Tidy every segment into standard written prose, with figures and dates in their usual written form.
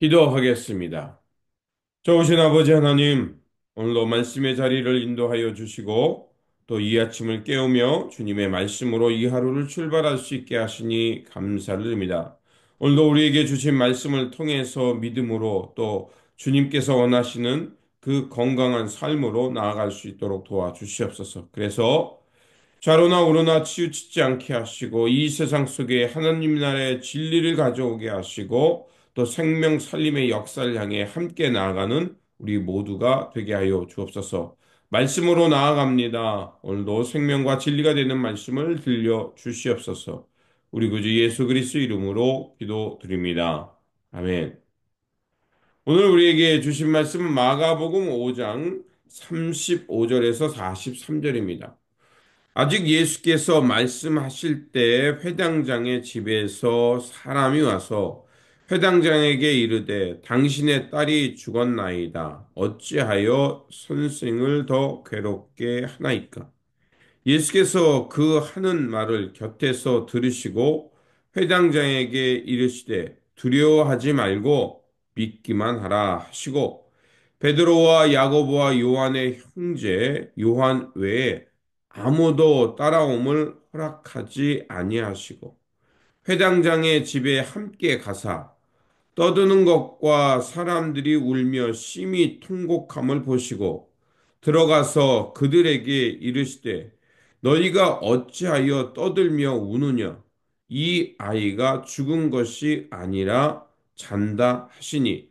기도하겠습니다. 좋으신 아버지 하나님, 오늘도 말씀의 자리를 인도하여 주시고 또 이 아침을 깨우며 주님의 말씀으로 이 하루를 출발할 수 있게 하시니 감사를 드립니다. 오늘도 우리에게 주신 말씀을 통해서 믿음으로 또 주님께서 원하시는 그 건강한 삶으로 나아갈 수 있도록 도와주시옵소서. 그래서 좌로나 우로나 치우치지 않게 하시고 이 세상 속에 하나님 나라의 진리를 가져오게 하시고 또 생명 살림의 역사를 향해 함께 나아가는 우리 모두가 되게 하여 주옵소서. 말씀으로 나아갑니다. 오늘도 생명과 진리가 되는 말씀을 들려 주시옵소서. 우리 구주 예수 그리스도 이름으로 기도드립니다. 아멘. 오늘 우리에게 주신 말씀은 마가복음 5장 35절에서 43절입니다. 아직 예수께서 말씀하실 때 회당장의 집에서 사람이 와서 회당장에게 이르되 당신의 딸이 죽었나이다. 어찌하여 선생을 더 괴롭게 하나이까? 예수께서 그 하는 말을 곁에서 들으시고 회당장에게 이르시되 두려워하지 말고 믿기만 하라 하시고 베드로와 야고보와 요한의 형제 요한 외에 아무도 따라옴을 허락하지 아니하시고 회당장의 집에 함께 가사 떠드는 것과 사람들이 울며 심히 통곡함을 보시고 들어가서 그들에게 이르시되 너희가 어찌하여 떠들며 우느냐 이 아이가 죽은 것이 아니라 잔다 하시니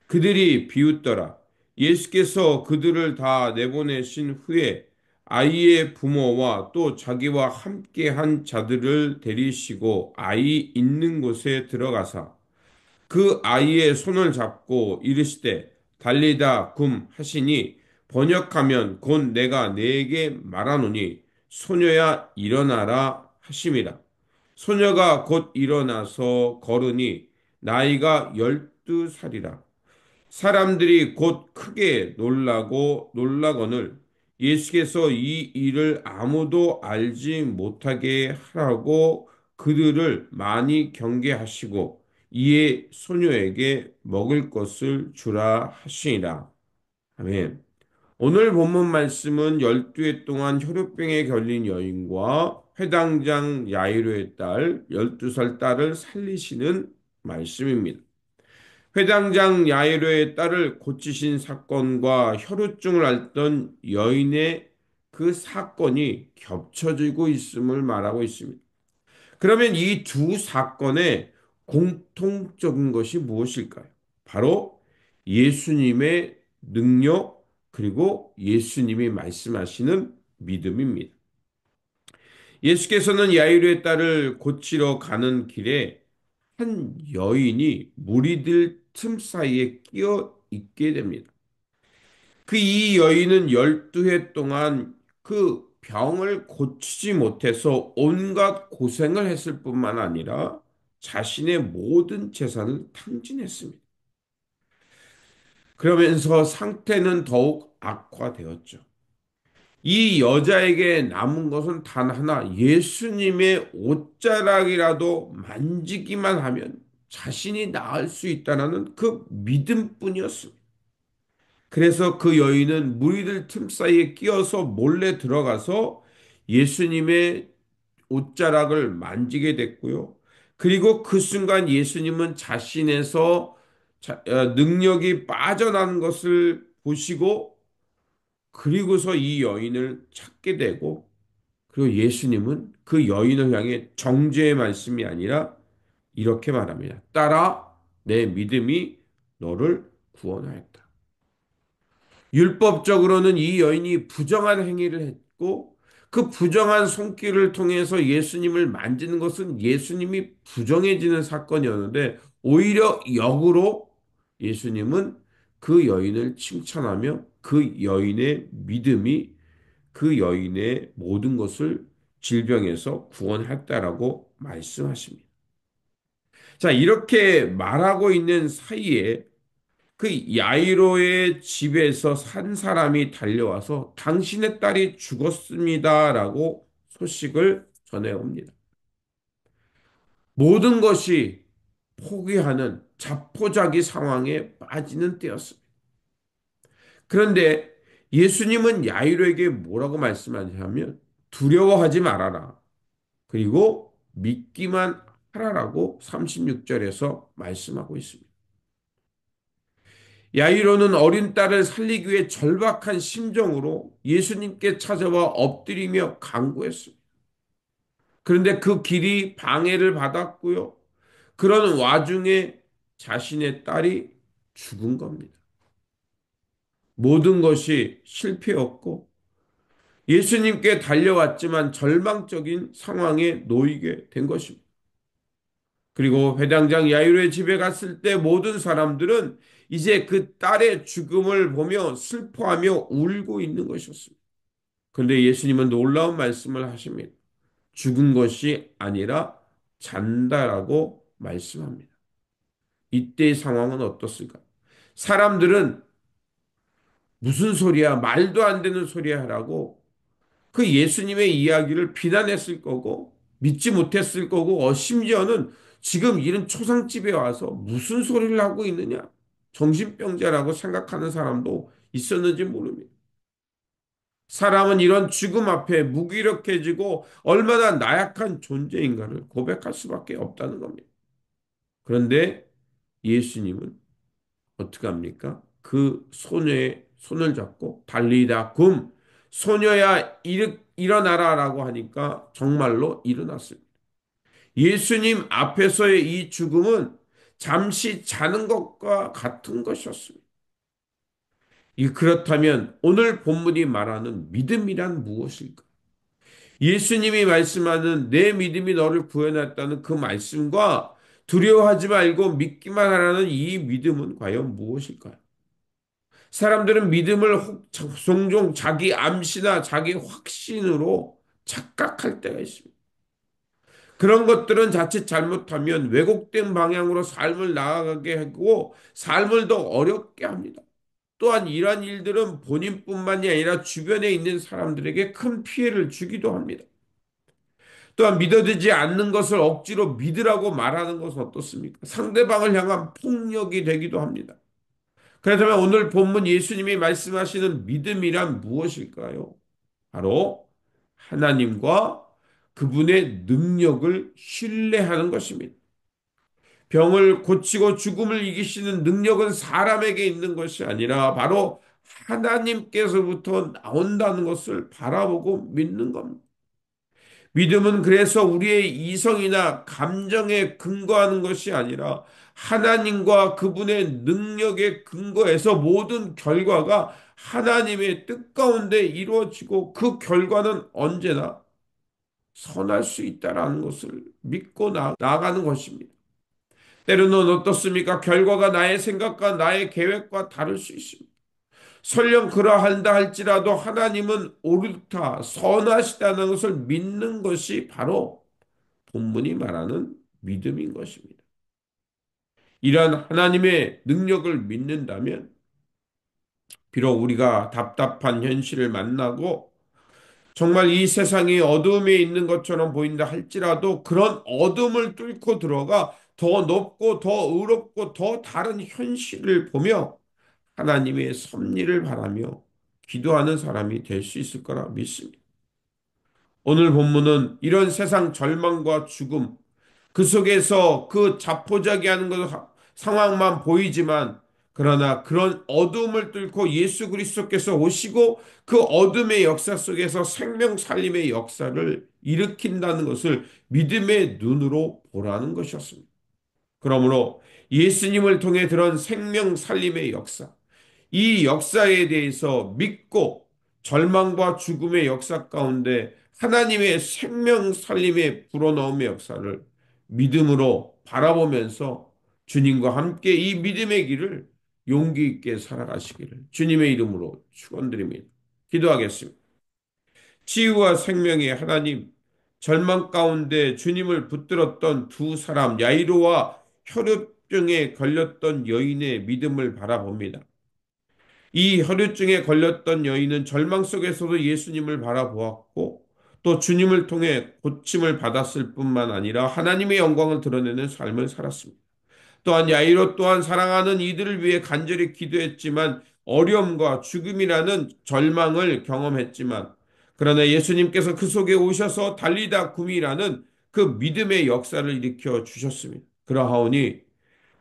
그들이 비웃더라. 예수께서 그들을 다 내보내신 후에 아이의 부모와 또 자기와 함께한 자들을 데리시고 아이 있는 곳에 들어가사 그 아이의 손을 잡고 이르시되 달리다 굼 하시니 번역하면 곧 내가 네게 말하노니 소녀야 일어나라 하심이라. 소녀가 곧 일어나서 걸으니 나이가 12살이라. 사람들이 곧 크게 놀라고 놀라거늘 예수께서 이 일을 아무도 알지 못하게 하라고 그들을 많이 경계하시고 이에 소녀에게 먹을 것을 주라 하시니라. 아멘. 오늘 본문 말씀은 12해 동안 혈우병에 걸린 여인과 회당장 야이로의 딸, 12살 딸을 살리시는 말씀입니다. 회당장 야이로의 딸을 고치신 사건과 혈우증을 앓던 여인의 그 사건이 겹쳐지고 있음을 말하고 있습니다. 그러면 이 두 사건의 공통적인 것이 무엇일까요? 바로 예수님의 능력 그리고 예수님이 말씀하시는 믿음입니다. 예수께서는 야이로의 딸을 고치러 가는 길에 한 여인이 무리들 틈 사이에 끼어 있게 됩니다. 그 이 여인은 12해 동안 그 병을 고치지 못해서 온갖 고생을 했을 뿐만 아니라 자신의 모든 재산을 탕진했습니다. 그러면서 상태는 더욱 악화되었죠. 이 여자에게 남은 것은 단 하나, 예수님의 옷자락이라도 만지기만 하면 자신이 나을 수 있다는 그 믿음뿐이었습니다. 그래서 그 여인은 무리들 틈 사이에 끼어서 몰래 들어가서 예수님의 옷자락을 만지게 됐고요. 그리고 그 순간 예수님은 자신에서 능력이 빠져나는 것을 보시고 그리고서 이 여인을 찾게 되고 그리고 예수님은 그 여인을 향해 정죄의 말씀이 아니라 이렇게 말합니다. 딸아, 내 믿음이 너를 구원하였다. 율법적으로는 이 여인이 부정한 행위를 했고 그 부정한 손길을 통해서 예수님을 만지는 것은 예수님이 부정해지는 사건이었는데 오히려 역으로 예수님은 그 여인을 칭찬하며 그 여인의 믿음이 그 여인의 모든 것을 질병에서 구원했다라고 말씀하십니다. 자, 이렇게 말하고 있는 사이에 그 야이로의 집에서 산 사람이 달려와서 당신의 딸이 죽었습니다라고 소식을 전해옵니다. 모든 것이 포기하는 자포자기 상황에 빠지는 때였습니다. 그런데 예수님은 야이로에게 뭐라고 말씀하냐면 두려워하지 말아라. 그리고 믿기만 하라라고 36절에서 말씀하고 있습니다. 야이로는 어린 딸을 살리기 위해 절박한 심정으로 예수님께 찾아와 엎드리며 간구했습니다. 그런데 그 길이 방해를 받았고요. 그런 와중에 자신의 딸이 죽은 겁니다. 모든 것이 실패였고 예수님께 달려왔지만 절망적인 상황에 놓이게 된 것입니다. 그리고 회당장 야이로의 집에 갔을 때 모든 사람들은 이제 그 딸의 죽음을 보며 슬퍼하며 울고 있는 것이었습니다. 그런데 예수님은 놀라운 말씀을 하십니다. 죽은 것이 아니라 잔다라고 말씀합니다. 이때의 상황은 어떻습니까? 사람들은 무슨 소리야, 말도 안 되는 소리야 하라고 그 예수님의 이야기를 비난했을 거고 믿지 못했을 거고 심지어는 지금 이런 초상집에 와서 무슨 소리를 하고 있느냐? 정신병자라고 생각하는 사람도 있었는지 모릅니다. 사람은 이런 죽음 앞에 무기력해지고 얼마나 나약한 존재인가를 고백할 수밖에 없다는 겁니다. 그런데 예수님은 어떻게 합니까? 그 소녀의 손을 잡고 달리다 굼 소녀야 일어나라라고 하니까 정말로 일어났습니다. 예수님 앞에서의 이 죽음은 잠시 자는 것과 같은 것이었습니다. 그렇다면 오늘 본문이 말하는 믿음이란 무엇일까? 예수님이 말씀하는 내 믿음이 너를 구원했다는 그 말씀과 두려워하지 말고 믿기만 하라는 이 믿음은 과연 무엇일까요? 사람들은 믿음을 종종 자기 암시나 자기 확신으로 착각할 때가 있습니다. 그런 것들은 자칫 잘못하면 왜곡된 방향으로 삶을 나아가게 하고 삶을 더 어렵게 합니다. 또한 이러한 일들은 본인뿐만이 아니라 주변에 있는 사람들에게 큰 피해를 주기도 합니다. 또한 믿어지지 않는 것을 억지로 믿으라고 말하는 것은 어떻습니까? 상대방을 향한 폭력이 되기도 합니다. 그렇다면 오늘 본문 예수님이 말씀하시는 믿음이란 무엇일까요? 바로 하나님과 그분의 능력을 신뢰하는 것입니다. 병을 고치고 죽음을 이기시는 능력은 사람에게 있는 것이 아니라 바로 하나님께서부터 나온다는 것을 바라보고 믿는 겁니다. 믿음은 그래서 우리의 이성이나 감정에 근거하는 것이 아니라 하나님과 그분의 능력에 근거해서 모든 결과가 하나님의 뜻 가운데 이루어지고 그 결과는 언제나 선할 수 있다라는 것을 믿고 나아가는 것입니다. 때로는 어떻습니까? 결과가 나의 생각과 나의 계획과 다를 수 있습니다. 설령 그러한다 할지라도 하나님은 옳다, 선하시다는 것을 믿는 것이 바로 본문이 말하는 믿음인 것입니다. 이러한 하나님의 능력을 믿는다면 비록 우리가 답답한 현실을 만나고 정말 이 세상이 어둠에 있는 것처럼 보인다 할지라도 그런 어둠을 뚫고 들어가 더 높고 더 의롭고 더 다른 현실을 보며 하나님의 섭리를 바라며 기도하는 사람이 될 수 있을 거라 믿습니다. 오늘 본문은 이런 세상 절망과 죽음, 그 속에서 그 자포자기하는 상황만 보이지만 그러나 그런 어둠을 뚫고 예수 그리스도께서 오시고 그 어둠의 역사 속에서 생명 살림의 역사를 일으킨다는 것을 믿음의 눈으로 보라는 것이었습니다. 그러므로 예수님을 통해 들은 생명 살림의 역사, 이 역사에 대해서 믿고 절망과 죽음의 역사 가운데 하나님의 생명 살림의 불어넣음의 역사를 믿음으로 바라보면서 주님과 함께 이 믿음의 길을 용기 있게 살아가시기를 주님의 이름으로 축원드립니다. 기도하겠습니다. 치유와 생명의 하나님, 절망 가운데 주님을 붙들었던 두 사람 야이로와 혈루증에 걸렸던 여인의 믿음을 바라봅니다. 이 혈루증에 걸렸던 여인은 절망 속에서도 예수님을 바라보았고 또 주님을 통해 고침을 받았을 뿐만 아니라 하나님의 영광을 드러내는 삶을 살았습니다. 또한 야이로 또한 사랑하는 이들을 위해 간절히 기도했지만 어려움과 죽음이라는 절망을 경험했지만 그러나 예수님께서 그 속에 오셔서 달리다 굼이라는 그 믿음의 역사를 일으켜 주셨습니다. 그러하오니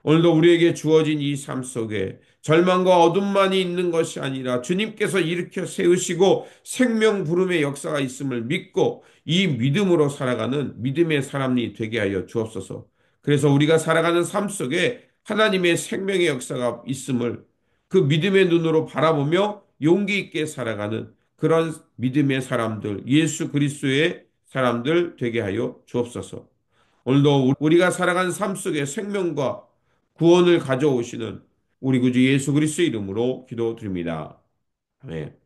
오늘도 우리에게 주어진 이 삶 속에 절망과 어둠만이 있는 것이 아니라 주님께서 일으켜 세우시고 생명 부름의 역사가 있음을 믿고 이 믿음으로 살아가는 믿음의 사람이 되게 하여 주옵소서. 그래서 우리가 살아가는 삶 속에 하나님의 생명의 역사가 있음을 그 믿음의 눈으로 바라보며 용기 있게 살아가는 그런 믿음의 사람들, 예수 그리스도의 사람들 되게 하여 주옵소서. 오늘도 우리가 살아가는 삶 속에 생명과 구원을 가져오시는 우리 구주 예수 그리스도의 이름으로 기도드립니다. 아멘.